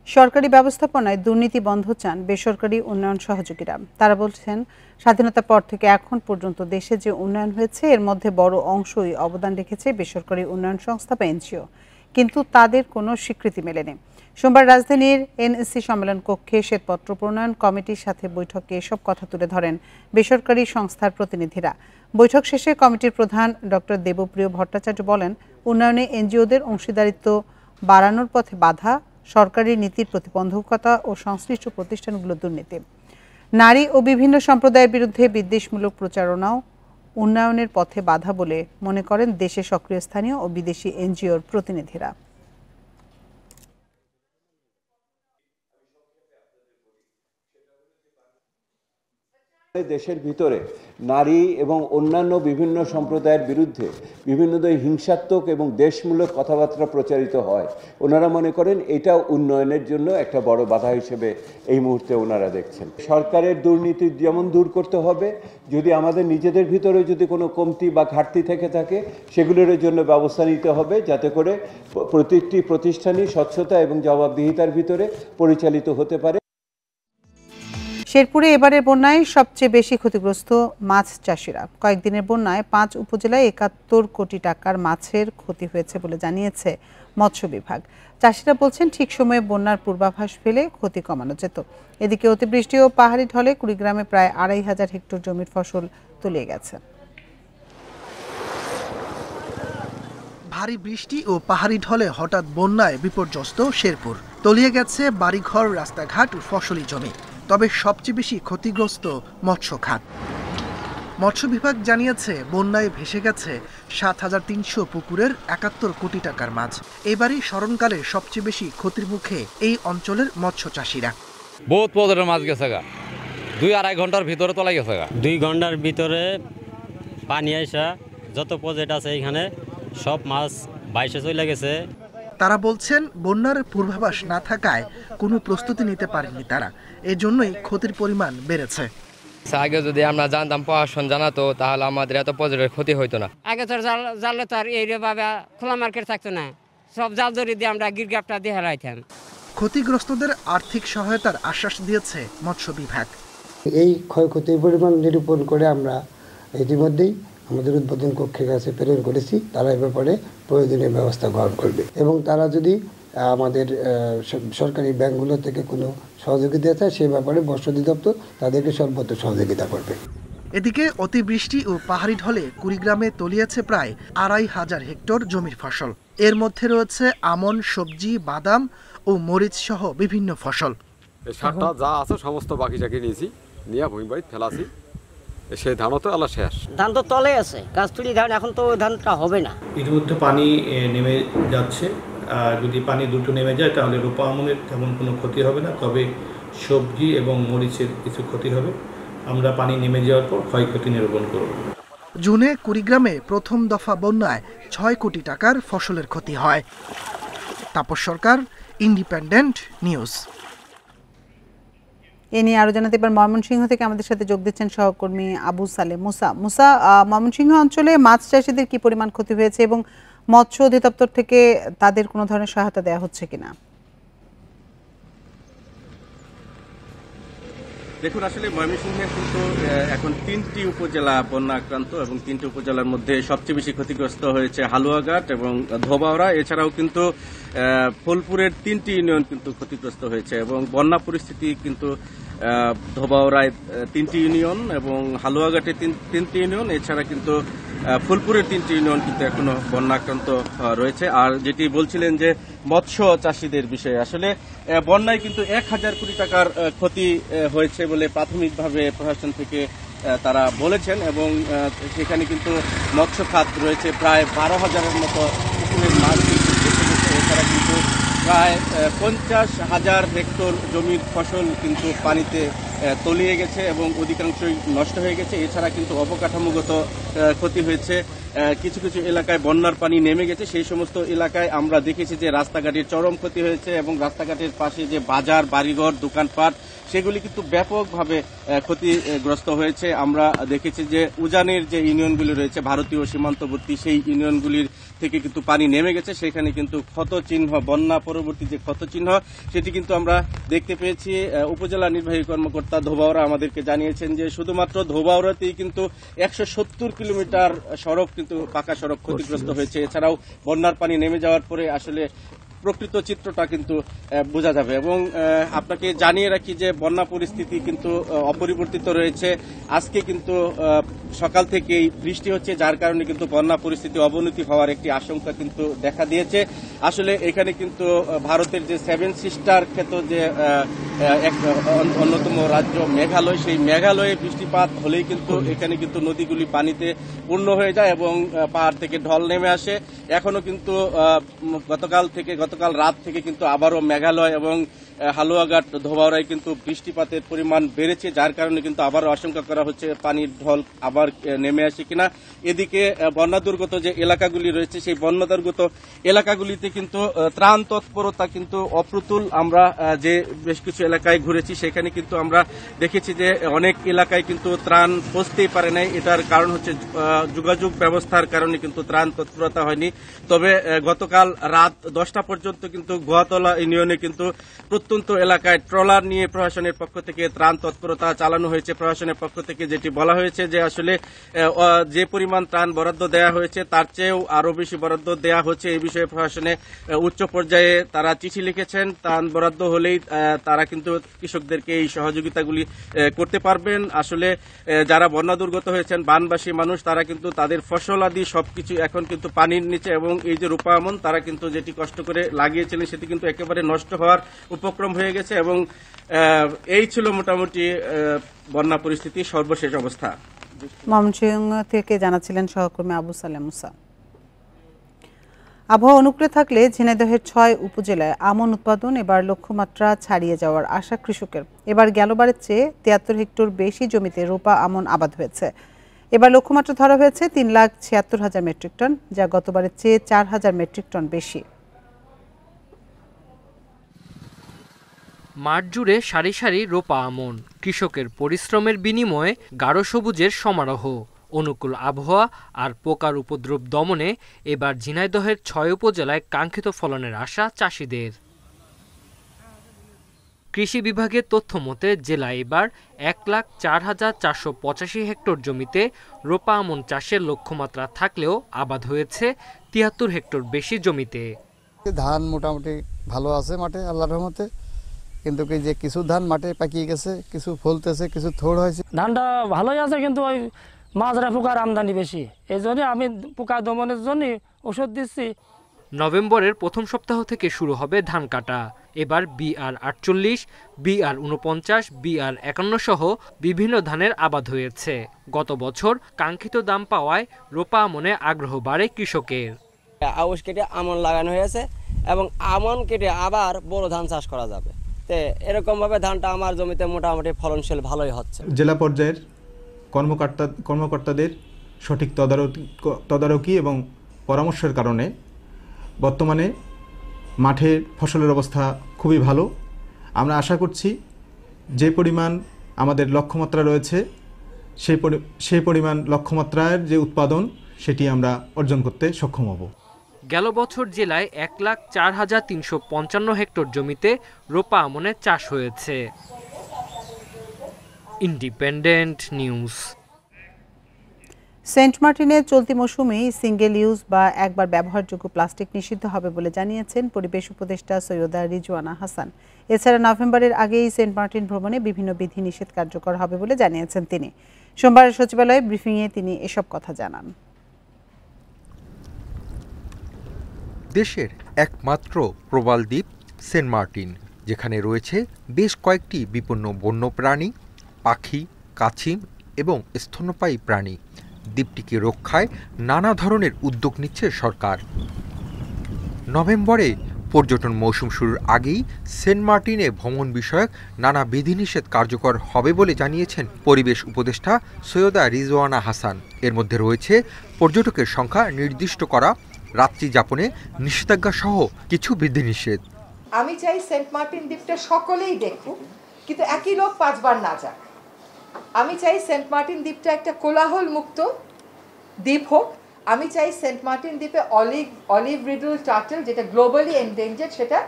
সরকারি ব্যবস্থাপনায় দুর্নীতি বন্ধ চান বেসরকারি উন্নয়ন সহযোগীরা। তারা বলছেন, স্বাধীনতার পর থেকে এখন পর্যন্ত দেশে যে উন্নয়ন হয়েছে এর মধ্যে বড় অংশই অবদান রেখেছে বেসরকারি উন্নয়ন সংস্থা বা এনজিও, কিন্তু তাদের কোনো স্বীকৃতি মেলেনি। সোমবার রাজধানীর এনএসসি সম্মেলন কক্ষে শ্বেতপত্র প্রণয়ন কমিটির সাথে বৈঠকে এসব কথা তুলে ধরেন বেসরকারি সংস্থার প্রতিনিধিরা। বৈঠক শেষে কমিটির প্রধান ডক্টর দেবপ্রিয় ভট্টাচার্য বলেন, উন্নয়নে এনজিওদের অংশীদারিত্ব বাড়ানোর পথে বাধা সরকারি নীতির প্রতিবন্ধকতা ও সংশ্লিষ্ট প্রতিষ্ঠানগুলোর দুর্নীতি। নারী ও বিভিন্ন সম্প্রদায়ের বিরুদ্ধে বিদ্বেষমূলক প্রচারণাও উন্নয়নের পথে বাধা বলে মনে করেন দেশে সক্রিয় স্থানীয় ও বিদেশি এনজিওর প্রতিনিধিরা। দেশের ভিতরে নারী এবং অন্যান্য বিভিন্ন সম্প্রদায়ের বিরুদ্ধে বিভিন্ন হিংসাত্মক এবং দেশমূলক কথাবার্তা প্রচারিত হয়। ওনারা মনে করেন এটা উন্নয়নের জন্য একটা বড় বাধা হিসেবে এই মুহূর্তে ওনারা দেখছেন। সরকারের দুর্নীতি যেমন দূর করতে হবে, যদি আমাদের নিজেদের ভিতরে যদি কোনো কমতি বা ঘাটতি থেকে থাকে সেগুলোর জন্য ব্যবস্থা নিতে হবে, যাতে করে প্রতিটি প্রতিষ্ঠানই স্বচ্ছতা এবং জবাবদিহিতার ভিতরে পরিচালিত হতে পারে। শেরপুরে এবারের বন্যায় সবচেয়ে বেশি ক্ষতিগ্রস্ত মাছ চাষিরা। কয়েকদিনের বন্যায় 5 উপজেলায় 71 কোটি টাকার মাছের ক্ষতি হয়েছে বলে জানিয়েছে মৎস্য বিভাগ। চাষিরা বলছেন, ঠিক সময়ে বন্যার পূর্বাভাস পেলে ক্ষতি কমানো যেত। এদিকে অতিবৃষ্টি ও পাহাড়ি ঢলে কুড়িগ্রামে প্রায় 2500 হেক্টর জমির ফসল তলিয়ে গেছে। ভারী বৃষ্টি ও পাহাড়ি ঢলে হঠাৎ বন্যায় বিপর্যস্ত শেরপুর। তলিয়ে গেছে বাড়িঘর, রাস্তাঘাট ও ফসলি জমি। তবে সবচেয়ে বেশি ক্ষতিগ্রস্ত মৎস্য খাত। মৎস্য বিভাগ জানিয়েছে, বন্যায় ভেসে গেছে 7300 পুকুরের 71 কোটি টাকার মাছ। এবারই স্মরণকালে সবচেয়ে বেশি ক্ষতির মুখে এই অঞ্চলের মৎস্য চাষিরা। বহুত পদের মাছ গেছে গা, 2-2.5 ঘন্টার ভিতরে তলাই গেছে গা। 2 ঘন্টার ভিতরে পানি আইসা যত প্রজেক্ট আছে এখানে সব মাছ বাইসে চলে গেছে। তারা বলছেন, বন্যার পূর্বাভাস না থাকায় কোনো প্রস্তুতি নিতে পারেনি তারা, এজন্যই ক্ষতির পরিমাণ বেড়েছে। আগে যদি আমরা জানতাম, প্রশাসন জানাতো, তাহলে আমাদের এত পর্যটনের ক্ষতি হইতো না। আগে তো জানলে তো আর এইভাবে খোলা মার্কেট থাকতো না, সব জাল জড়ি দিয়ে আমরা গিরগাপটা দিয়ে হারাইতাম। ক্ষতিগ্রস্তদের আর্থিক সহায়তার আশ্বাস দিয়েছে মৎস্য বিভাগ। এই ক্ষয়ক্ষতির পরিমাণ নিরূপণ করে আমরা ইতিমধ্যেই আমাদের উদ্বোধন কক্ষের কাছে প্রেরণ করেছি। তারা এ ব্যাপারে প্রয়োজনীয় ব্যবস্থা গ্রহণ করবে এবং তারা যদি আমাদের সরকারি ব্যাংকগুলো থেকে কোনো সহযোগিতা চায় সে ব্যাপারে বর্ষা অধিদপ্তর তাদেরকে সর্বোচ্চ সহযোগিতা করবে। এদিকে অতিবৃষ্টি ও পাহাড়ি ঢলে কুড়িগ্রামে তলিয়েছে প্রায় 2500 হেক্টর জমির ফসল। এর মধ্যে রয়েছে আমন, সবজি, বাদাম ও মরিচ সহ বিভিন্ন ফসল। সারটা যা আছে সমস্ত বাকি জায়গায় নিয়েছি, নিয়ে ভূমি বাড়ি ফেলাছি। সেই ধানও তো আল্লাহ শেষ, ধান তো তলে আছে, কাস্তুরি ধান, এখন তো ওই ধানটা হবে না। ইতিমধ্যে পানি নেমে যাচ্ছে, আর যদি পানি দ্রুত নেমে যায় তাহলে রোপা আমনের তেমন কোনো ক্ষতি হবে না, তবে সবজি এবং মরিচের কিছু ক্ষতি হবে। আমরা পানি নেমে যাওয়ার পর ক্ষয়ক্ষতি নিরূপণ করব। জুনে কুড়িগ্রামে প্রথম দফা বন্যায় 6 কোটি টাকার ফসলের ক্ষতি হয়। তাপস সরকার, ইন্ডিপেন্ডেন্ট নিউজ। এ নিয়ে আরো জানাতে এবার ময়মনসিংহ থেকে আমাদের সাথে যোগ দিচ্ছেন সহকর্মী আবু সালে মুসা। মুসা, ময়মনসিংহ অঞ্চলে মাছ চাষিদের কি পরিমাণ ক্ষতি হয়েছে এবং মৎস্য অধিদপ্তর থেকে তাদের কোনো ধরনের সহায়তা দেওয়া হচ্ছে কিনা? দেখুন, আসলে ময়মনসিংহের কিন্তু এখন 3টি উপজেলা বন্যা আক্রান্ত এবং 3টি উপজেলার মধ্যে সবচেয়ে বেশি ক্ষতিগ্রস্ত হয়েছে হালুয়াঘাট এবং ধোবাউড়া। এছাড়াও কিন্তু ফুলপুরের 3টি ইউনিয়ন কিন্তু ক্ষতিগ্রস্ত হয়েছে এবং বন্যা পরিস্থিতি কিন্তু ধোবাউড়ায় 3টি ইউনিয়ন এবং হালুয়াঘাটে 3টি ইউনিয়ন, এছাড়া কিন্তু ফুলপুরের 3টি ইউনিয়ন কিন্তু এখনো বন্যা আক্রান্ত রয়েছে। আর যেটি বলছিলেন যে মৎস্য চাষিদের বিষয়ে, আসলে বন্যায় কিন্তু 1000 কোটি টাকার ক্ষতি হয়েছে বলে প্রাথমিকভাবে প্রশাসন থেকে তারা বলেছেন এবং সেখানে কিন্তু মৎস্য খাত রয়েছে প্রায় 12,000-এর মতো পুকুরের মাছ কিন্তু প্রায় 50,000 হেক্টর জমির ফসল কিন্তু পানিতে তলিয়ে গেছে এবং অধিকাংশই নষ্ট হয়ে গেছে। এছাড়া কিন্তু অবকাঠামোগত ক্ষতি হয়েছে। কিছু কিছু এলাকায় বন্যার পানি নেমে গেছে। সেই সমস্ত এলাকায় আমরা দেখেছি যে রাস্তাঘাটের চরম ক্ষতি হয়েছে এবং রাস্তাঘাটের পাশে যে বাজার, বাড়িঘর, দোকানপাট সেগুলি কিন্তু ব্যাপকভাবে ক্ষতিগ্রস্ত হয়েছে। আমরা দেখেছি যে উজানের যে ইউনিয়নগুলি রয়েছে ভারতীয় সীমান্তবর্তী, সেই ইউনিয়নগুলির থেকে কিন্তু পানি নেমে গেছে। সেখানে কিন্তু ক্ষতচিহ্ন, বন্যা পরবর্তী যে ক্ষতচিহ্ন সেটি কিন্তু আমরা দেখতে পেয়েছি। উপজেলা নির্বাহী কর্মকর্তা ধোবাউড়া আমাদেরকে জানিয়েছেন যে শুধুমাত্র ধোবাউড়াতেই কিন্তু 170 কিলোমিটার সড়ক কিন্তু পাকা সড়ক ক্ষতিগ্রস্ত হয়েছে। এছাড়াও বন্যার পানি নেমে যাওয়ার পরে আসলে প্রকৃত চিত্রটা কিন্তু বোঝা যাবে। এবং আপনাকে জানিয়ে রাখি যে বন্যা পরিস্থিতি কিন্তু অপরিবর্তিত রয়েছে। আজকে কিন্তু সকাল থেকেই বৃষ্টি হচ্ছে, যার কারণে কিন্তু বন্যা পরিস্থিতি অবনতি হওয়ার একটি আশঙ্কা কিন্তু দেখা দিয়েছে। আসলে এখানে কিন্তু ভারতের যে 7 সিস্টার খ্যাত যে এক অন্যতম রাজ্য মেঘালয়, সেই মেঘালয়ে বৃষ্টিপাত হলেই কিন্তু এখানে কিন্তু নদীগুলি পানিতে পূর্ণ হয়ে যায় এবং পাহাড় থেকে ঢল নেমে আসে। এখনো কিন্তু গতকাল রাত থেকে কিন্তু আবারও মেঘালয় এবং হালুয়াঘাট, ধোবাউড়ায় কিন্তু বৃষ্টিপাতের পরিমাণ বেড়েছে, যার কারণে কিন্তু আবারও আশঙ্কা করা হচ্ছে পানির ঢল আবার নেমে আসে কিনা। এদিকে বন্যা দুর্গত যে এলাকাগুলি রয়েছে সেই বন্যা দুর্গত এলাকাগুলিতে কিন্তু ত্রাণ তৎপরতা কিন্তু অপ্রতুল। আমরা যে বেশ কিছু এলাকায় ঘুরেছি সেখানে কিন্তু আমরা দেখেছি যে অনেক এলাকায় কিন্তু ত্রাণ পৌঁছতেই পারে নাই। এটার কারণ হচ্ছে যোগাযোগ ব্যবস্থার কারণে কিন্তু ত্রাণ তৎপরতা হয়নি। তবে গতকাল রাত 10টা পর্যন্ত কিন্তু গোয়াতলা ইউনিয়নে কিন্তু প্রত্যন্ত এলাকায় ট্রলার নিয়ে প্রশাসনের পক্ষ থেকে ত্রাণ তৎপরতা চালানো হয়েছে। প্রশাসনের পক্ষ থেকে যেটি বলা হয়েছে যে আসলে যে পরিমাণ ত্রাণ বরাদ্দ দেওয়া হয়েছে তার চেয়েও আরো বেশি বরাদ্দ দেওয়া হচ্ছে। এই বিষয়ে প্রশাসনে উচ্চ পর্যায়ে তারা চিঠি লিখেছেন। ত্রাণ বরাদ্দ হলেই তারা কিন্তু কৃষকদেরকে এই সহযোগিতাগুলি করতে পারবেন। আসলে যারা বন্যা দুর্গত হয়েছেন বানবাসী মানুষ, তারা কিন্তু তাদের ফসল আদি সবকিছু এখন কিন্তু পানির নিচে এবং এই যে রূপা আমন তারা কিন্তু যেটি কষ্ট করে লাগিয়েছিলেন সেটি কিন্তু একেবারে নষ্ট হওয়ার উপক্রম হয়ে গেছে। এবং এই ছিল মোটামুটি বন্যা পরিস্থিতি সর্বশেষ অবস্থা। ময়মনসিংহ থেকে জানাচ্ছিলেন সহকর্মী আবু সালেম মুসা। আবহাওয়া অনুকূলে থাকলে ঝিনাইদহের 6 উপজেলায় আমন উৎপাদন এবার লক্ষ্যমাত্রা ছাড়িয়ে যাওয়ার আশা কৃষকের। এবার গেলবারের চেয়ে 73 হেক্টর বেশি জমিতে রোপা আমন আবাদ হয়েছে। এবার লক্ষ্যমাত্রা ধরা হয়েছে 3,76,000 মেট্রিক টন, যা গতবারের চেয়ে 4,000 মেট্রিক টন বেশি। মাঠ জুড়ে সারি সারি রোপা আমন, কৃষকের পরিশ্রমের বিনিময়ে গাঢ় সবুজের সমারোহ। অনুকূল আবহাওয়া আর পোকার উপদ্রব দমনে এবার ঝিনাইদহের 6 উপজেলায় কাঙ্ক্ষিত ফলনের আশা চাষিদের। কৃষি বিভাগের তথ্য মতে জেলায় এবার 1,04,485 হেক্টর জমিতে রোপা আমন চাষের লক্ষ্যমাত্রা থাকলেও আবাদ হয়েছে 73 হেক্টর বেশি জমিতে। ধান মোটামুটি ভালো আছে মাঠে আল্লাহর রহমতে, কিন্তু যে কিছু ধান মাঠে পাকিয়ে গেছে, কিছু ফলতেছে, কিছু থোড় হয়েছে। ধানটা ভালোই আছে কিন্তু ওই মাজরা পোকার আমদানি বেশি, এই জন্য আমি পোকা দমনের জন্য ওষুধ দিচ্ছি। নভেম্বরের প্রথম সপ্তাহ থেকে শুরু হবে ধান কাটা। এবার BR 48, BR 49, BR 51 সহ বিভিন্ন ধানের আবাদ হয়েছে। গত বছর কাঙ্ক্ষিত দাম পাওয়ায় রোপা আমনে আগ্রহ বাড়ে কৃষকের। আউশ কেটে আমন লাগানো হয়েছে এবং আমন কেটে আবার বড় ধান চাষ করা যাবে। এরকম ভাবে ধানটা আমার জমিতে মোটামুটি ফলনশীল ভালোই হচ্ছে। জেলা পর্যায়ের কর্মকর্তাদের সঠিক তদারকি এবং পরামর্শের কারণে বর্তমানে মাঠের ফসলের অবস্থা খুবই ভালো। আমরা আশা করছি যে পরিমাণ আমাদের লক্ষ্যমাত্রা রয়েছে সেই পরিমাণ লক্ষ্যমাত্রার যে উৎপাদন সেটি আমরা অর্জন করতে সক্ষম হব। গেল বছর জেলায় 1,04,355 হেক্টর জমিতে রোপা আমনে চাষ হয়েছে। Independent news. সেন্ট মার্টিনে চলতি মৌসুমে সিঙ্গেল ইউজ বা একবার ব্যবহারযোগ্য প্লাস্টিক নিষিদ্ধ হবে বলে জানিয়েছেন পরিবেশ উপদেষ্টা সৈয়দা রিজওয়ানা হাসান। এছাড়া নভেম্বরের আগেই সেন্ট মার্টিন ভ্রমণে বিভিন্ন বিধি নিষেধ কার্যকর হবে বলে জানিয়েছেন তিনি। সোমবার সচিবালয়ে ব্রিফিংয়ে তিনি এসব কথা জানান। দেশের একমাত্র প্রবাল দ্বীপ সেন্ট মার্টিন, যেখানে রয়েছে বেশ কয়েকটি বিপন্ন বন্যপ্রাণী, পাখি, কাছিম এবং স্তন্যপায়ী প্রাণী। দ্বীপটিকে রক্ষায় নানা ধরনের উদ্যোগ নিচ্ছে সরকার। নভেম্বরে পর্যটন মৌসুম শুরুর আগেই সেন্ট মার্টিনে ভ্রমণ বিষয়ক নানা বিধিনিষেধ কার্যকর হবে বলে জানিয়েছেন পরিবেশ উপদেষ্টা সৈয়দা রিজওয়ানা হাসান। এর মধ্যে রয়েছে পর্যটকের সংখ্যা নির্দিষ্ট করা, রাত্রি যাপনে নিষেধাজ্ঞা সহ কিছু বিধিনিষেধ। আমি চাই সেন্ট মার্টিন দ্বীপটা সকলেই দেখুক, কিন্তু একই লোক 5 বার না যাক। আমি চাই সেন্ট মার্টিন দ্বীপটা একটা কোলাহল মুক্ত দ্বীপ হোক। আমি চাই সেন্ট মার্টিন দ্বীপে অলিভ রিডল টার্টল, যেটা গ্লোবালি এন্ডেঞ্জার্ড, সেটা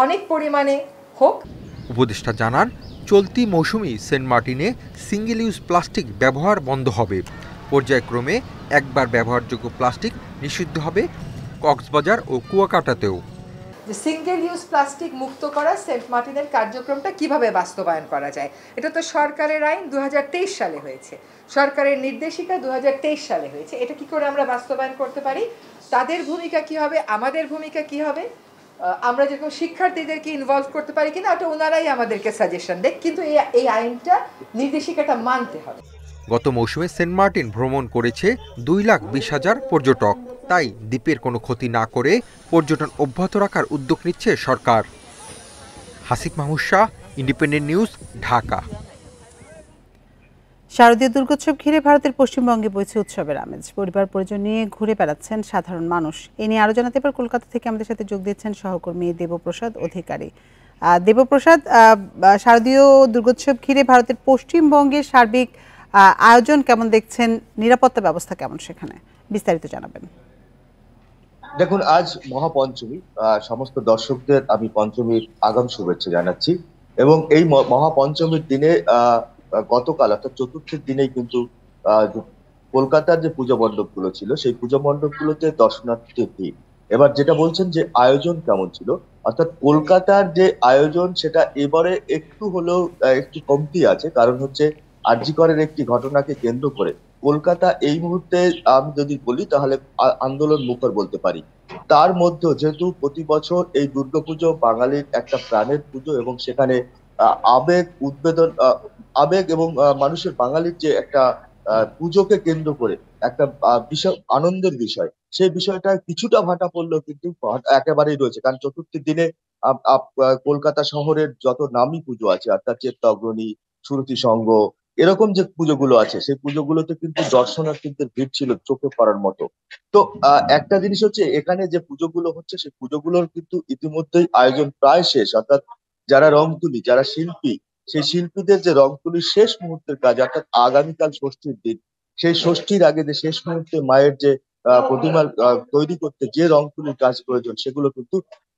অনেক পরিমাণে হোক। উপদেষ্টা জানান, চলতি মৌসুমে সেন্ট মার্টিনে সিঙ্গেল ইউজ প্লাস্টিক ব্যবহার বন্ধ হবে। পর্যায়ক্রমে একবার ব্যবহারযোগ্য প্লাস্টিক নিষিদ্ধ হবে কক্সবাজার ও কুয়াকাটাতেও। সিঙ্গেল ইউজ প্লাস্টিক মুক্ত করা সেন্ট মার্টিনের কার্যক্রমটা কিভাবে বাস্তবায়ন করা যায়, এটা তো সরকারের আইন 2023 সালে হয়েছে, সরকারের নির্দেশিকা 2023 সালে হয়েছে। এটা কি করে আমরা বাস্তবায়ন করতে পারি, তাদের ভূমিকা কি হবে, আমাদের ভূমিকা কি হবে, আমরা যেরকম শিক্ষার্থীদেরকে ইনভলভ করতে পারি কিনা, ওটা ওনারাই আমাদেরকে সাজেশন দেয়, কিন্তু এই আইনটা নির্দেশিকাটা মানতে হবে। গত মৌসুমে সেন্ট মার্টিন ভ্রমণ করেছে 2,20,000 পর্যটক। তাই দ্বীপের কোনো ক্ষতি না করে পর্যটন অব্যাহত রাখার উদ্যোগ নিচ্ছে সরকার। Hasif Mahmud Shah, independent news, Dhaka. শারদীয় দুর্গোৎসব ঘিরে ভারতের পশ্চিমবঙ্গে বইছে উৎসবের আমেজ। পরিবার পরিজন নিয়ে ঘুরে বেড়াচ্ছেন সাধারণ মানুষ। এ নিয়ে আরো জানাতে এবার কলকাতা থেকে আমাদের সাথে যোগ দিচ্ছেন সহকর্মী দেবপ্রসাদ অধিকারী। দেবপ্রসাদ, শারদীয় দুর্গোৎসব ঘিরে ভারতের পশ্চিমবঙ্গের সার্বিক আয়োজন কেমন দেখছেন, নিরাপত্তা ব্যবস্থা কেমন সেখানে, বিস্তারিত জানাবেন। দেখুন, আজ মহাপঞ্চমী। সমস্ত দর্শকদের আমি পঞ্চমীর আগাম শুভেচ্ছা জানাচ্ছি। এবং এই মহাপঞ্চমীর দিনে গতকাল অর্থাৎ চতুর্থের দিনেই কিন্তু কলকাতার যে পুজো মণ্ডপগুলো ছিল, সেই পুজো মণ্ডপগুলোতে দর্শনার্থীদের ভিড়। এবার যেটা বলছেন যে আয়োজন কেমন ছিল, অর্থাৎ কলকাতার যে আয়োজন সেটা এবারে একটু হলেও একটু কমতি আছে। কারণ হচ্ছে আরজি করের একটি ঘটনাকে কেন্দ্র করে কলকাতা এই মুহূর্তে আমি যদি বলি তাহলে আন্দোলন মুখর বলতে পারি। তার মধ্যে যেহেতু প্রতি বছর এই দুর্গাপুজো বাঙালির একটা প্রাণের পুজো এবং সেখানে আবেগ এবং মানুষের বাঙালির যে একটা পুজোকে কেন্দ্র করে একটা বিশাল আনন্দের বিষয়, সেই বিষয়টা কিছুটা ভাটা পড়লেও কিন্তু একেবারেই রয়েছে। কারণ চতুর্থীর দিনে কলকাতা শহরের যত নামী পুজো আছে, অর্থাৎ চেত্ত অগ্রণী, সুরতি সংঘ, এরকম যে পুজোগুলো আছে, সেই পুজোগুলোতে কিন্তু দর্শনার্থীদের ভিড় ছিল চোখে পড়ার মতো। তো একটা জিনিস হচ্ছে, এখানে যে পুজোগুলো হচ্ছে সেই পুজোগুলোর কিন্তু ইতিমধ্যেই আয়োজন প্রায় শেষ। অর্থাৎ যারা রং তুলি, যারা শিল্পী, সেই শিল্পীদের যে রং তুলির শেষ মুহূর্তের কাজ, অর্থাৎ আগামীকাল ষষ্ঠীর দিন, সেই ষষ্ঠীর আগে যে শেষ মুহূর্তে মায়ের যে প্রতিমা তৈরি করতে যে রং তুলির কাজ প্রয়োজন, সেগুলো কিন্তু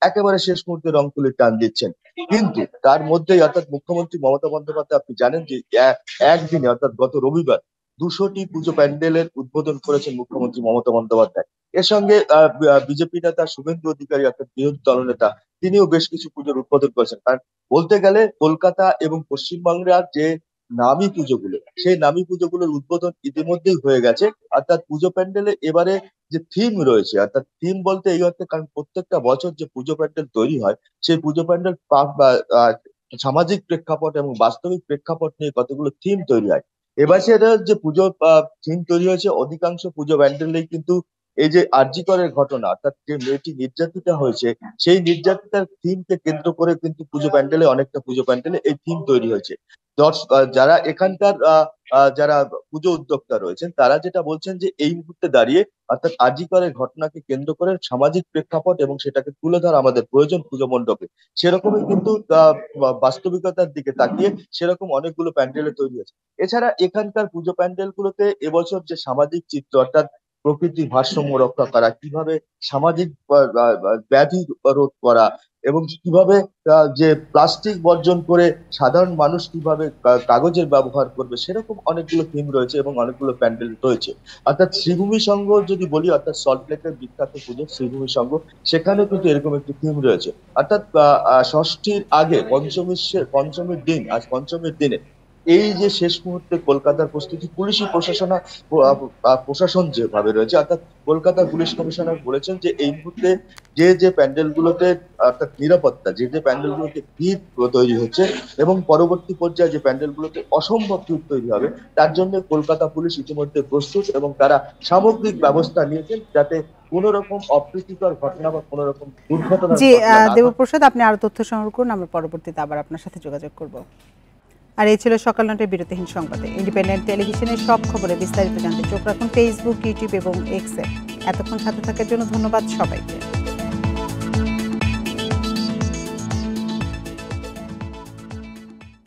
একেবারে শেষ মুহূর্তে রং তুলির টান দিচ্ছেন। কিন্তু তার মধ্যেই অর্থাৎ মুখ্যমন্ত্রী মমতা বন্দ্যোপাধ্যায়, আপনি জানেন যে একদিনে অর্থাৎ গত রবিবার 200টি পুজো প্যান্ডেলের উদ্বোধন করেছেন মুখ্যমন্ত্রী মমতা বন্দ্যোপাধ্যায়। এর সঙ্গে বিজেপি নেতা শুভেন্দু অধিকারী অর্থাৎ বিরোধী দলনেতা, তিনিও বেশ কিছু পুজোর উদ্বোধন করেছেন। কারণ বলতে গেলে কলকাতা এবং পশ্চিমবাংলার যে নামী পুজোগুলো, সেই নামী পুজোগুলোর উদ্বোধন ইতিমধ্যেই হয়ে গেছে। অর্থাৎ পুজো প্যান্ডেলে এবারে যে থিম রয়েছে, অর্থাৎ থিম বলতে এই অর্থে, কারণ প্রত্যেকটা বছর যে পুজো প্যান্ডেল তৈরি হয়, সেই পুজো প্যান্ডেল সামাজিক প্রেক্ষাপট এবং বাস্তবিক প্রেক্ষাপট নিয়ে কতগুলো থিম তৈরি হয়। এবার সেটা যে পুজো থিম তৈরি হয়েছে, অধিকাংশ পুজো প্যান্ডেলেই কিন্তু এই যে আরজি করের ঘটনা, অর্থাৎ যে মেয়েটি নির্যাতিতা হয়েছে, সেই নির্যাতিতার থিমকে কেন্দ্র করে কিন্তু পুজো প্যান্ডেলে অনেকটা পুজো প্যান্ডেলে এই থিম তৈরি হয়েছে। যারা এখানকার যারা পুজো উদ্যোক্তা রয়েছেন, তারা যেটা বলছেন যে এই মুহূর্তে দাঁড়িয়ে অর্থাৎ আরজি করের ঘটনাকে কেন্দ্র করে সামাজিক প্রেক্ষাপট এবং সেটাকে তুলে ধরা আমাদের প্রয়োজন পুজো মণ্ডপে। সেরকমই কিন্তু বাস্তবিকতার দিকে তাকিয়ে সেরকম অনেকগুলো প্যান্ডেলে তৈরি হয়েছে। এছাড়া এখানকার পুজো প্যান্ডেলগুলোতে এবছর যে সামাজিক চিত্র, অর্থাৎ প্রকৃতির ভারসাম্য রক্ষা করা, কিভাবে সামাজিক ব্যাধি রোধ করা এবং কিভাবে যে প্লাস্টিক বর্জন করে সাধারণ মানুষ কিভাবে কাগজের ব্যবহার করবে, সেরকম অনেকগুলো থিম রয়েছে এবং অনেকগুলো প্যান্ডেল রয়েছে। অর্থাৎ শ্রীভূমি সংঘ যদি বলি, অর্থাৎ সল্টলেকের বিখ্যাত পুজো শ্রীভূমি সংঘ, সেখানেও কিন্তু এরকম একটি থিম রয়েছে। অর্থাৎ ষষ্ঠীর আগে পঞ্চমীর দিন, আজ পঞ্চমীর দিনে এই যে শেষ মুহূর্তে কলকাতার প্রস্তুতি পুলিশি প্রশাসন যেভাবে রয়েছে, অর্থাৎ কলকাতা পুলিশ কমিশনার বলেছেন যে এই মুহূর্তে যে প্যান্ডেলগুলোতে অর্থাৎ নিরাপত্তা যে প্যান্ডেলগুলোতে ভিড় তৈরি হচ্ছে এবং পরবর্তী পর্যায়ে যে প্যান্ডেলগুলোতে অসম্ভব ভিড় তৈরি হবে, তার জন্য কলকাতা পুলিশ ইতিমধ্যে প্রস্তুত এবং তারা সামগ্রিক ব্যবস্থা নিয়েছেন যাতে কোন রকম অপ্রীতিকর ঘটনা বা কোন রকম দুর্ঘটনা। জি দেবপ্রসাদ, আপনি আরো তথ্য সংগ্রহ করুন, আমরা পরবর্তীতে আবার আপনার সাথে যোগাযোগ করব। আর এই ছিল সকাল ৯টার বিরতিহীন সংবাদে। ইন্ডিপেন্ডেন্ট টেলিভিশনের সব খবরে বিস্তারিত জানতে চোখ রাখুন ফেসবুক, ইউটিউব এবং এক্সে। এতক্ষণ সাথে থাকার জন্য ধন্যবাদ সবাইকে।